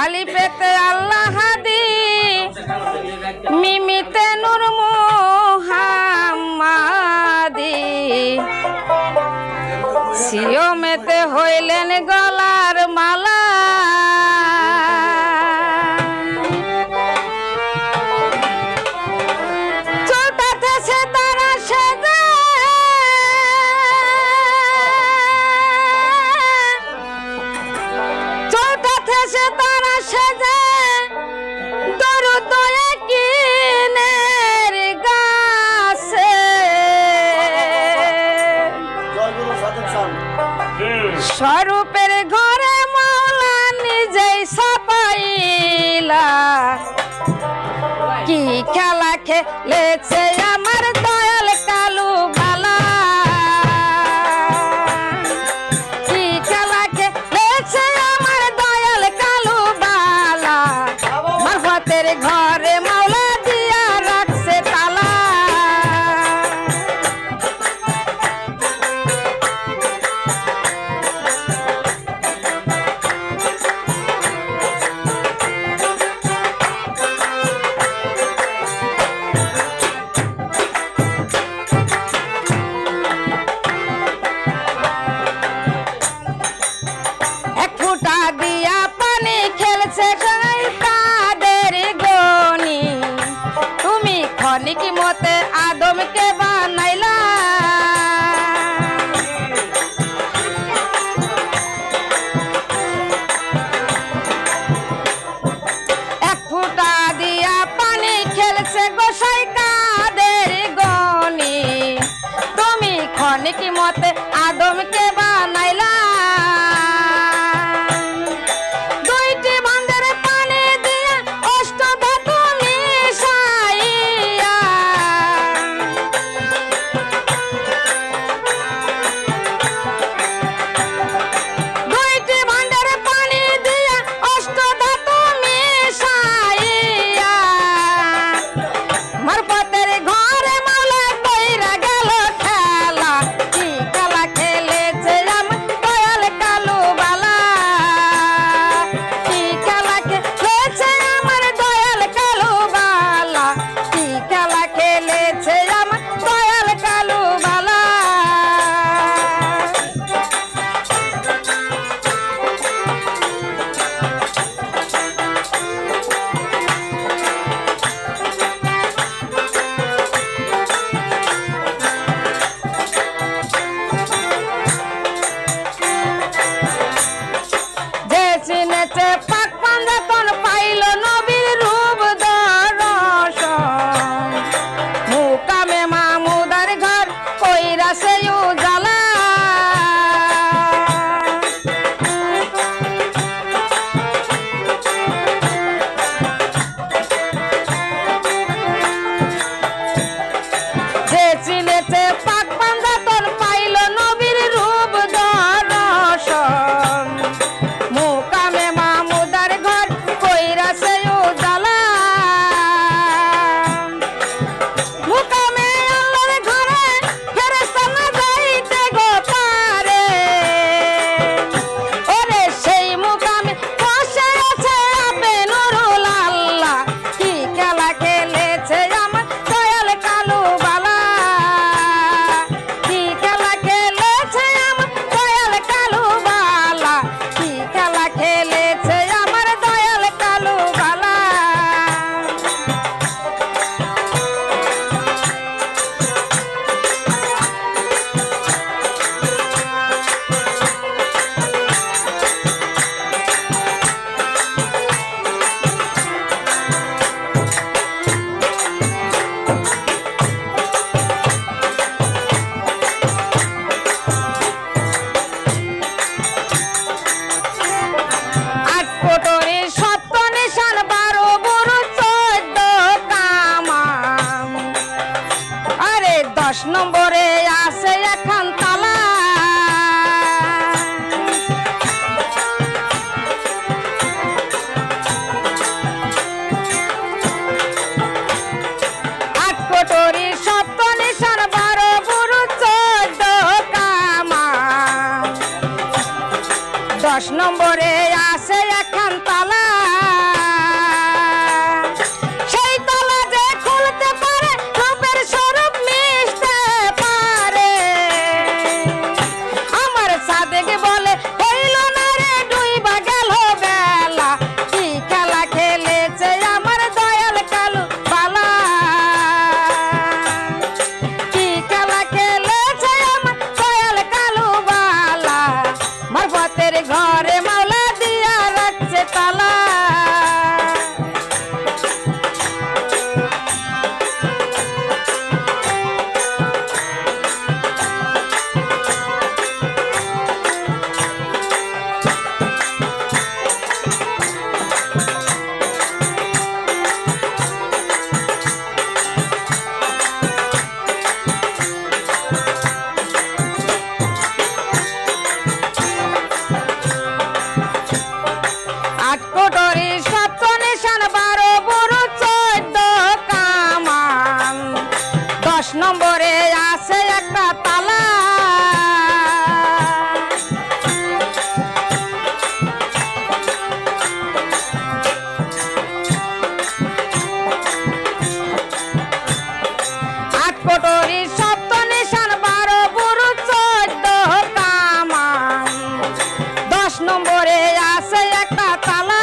আলিফেতে আল্লাহ হাদি মিমিতে নূর মুহাম্মাদি সিয়মেতে হইলেন গলার মালা চৌটাতে সে তারা সেজে চৌটাতে সে তারা সেজে দরুদ কিনের গাছে স্বরূপের ঘরে মাওলা নিজেই সাপাইলা কি খেলা খেলেছে আমার দয়াল কালু বালা কি খেলা খেলেছে আমার দয়াল কালু বালা মারফতের ঘরে মাওলা দিয়া রাখছে তালা কি মতে আদমকে বানাইলা এক ফুটা দিয়া পানি খেলছে গোসাই কাদের গনি তুমি ক্ষণিক মতে আদমকে বানাইলা দুইটি বাঁধের পানি দিয়া অষ্টধাতু মিশাইয়া দুইটি বাঁধের পানি দিয়া অষ্টধাতু মিশাইয়া মারফতের ঘরে মাওলা কইরা গেল খেলা কি খেলা খেলেছে আমার দয়াল কালু বালা কি খেলা খেলেছে আমার দয়াল কালু বালা কি খেলা খেলেছে আমার দয়াল কালু বালা যে চিনেছে পাক পাঞ্জাতন পাইল নবীর রূপ দর্শন মুকামে মাহমুদার ঘর কইরা সে উজালা যে চিনেছে পাক পাঞ্জাতন পাইল নবীর রূপ দর্শন মুকামে মাহমুদার ঘর কইরা সে আছে একটা তালা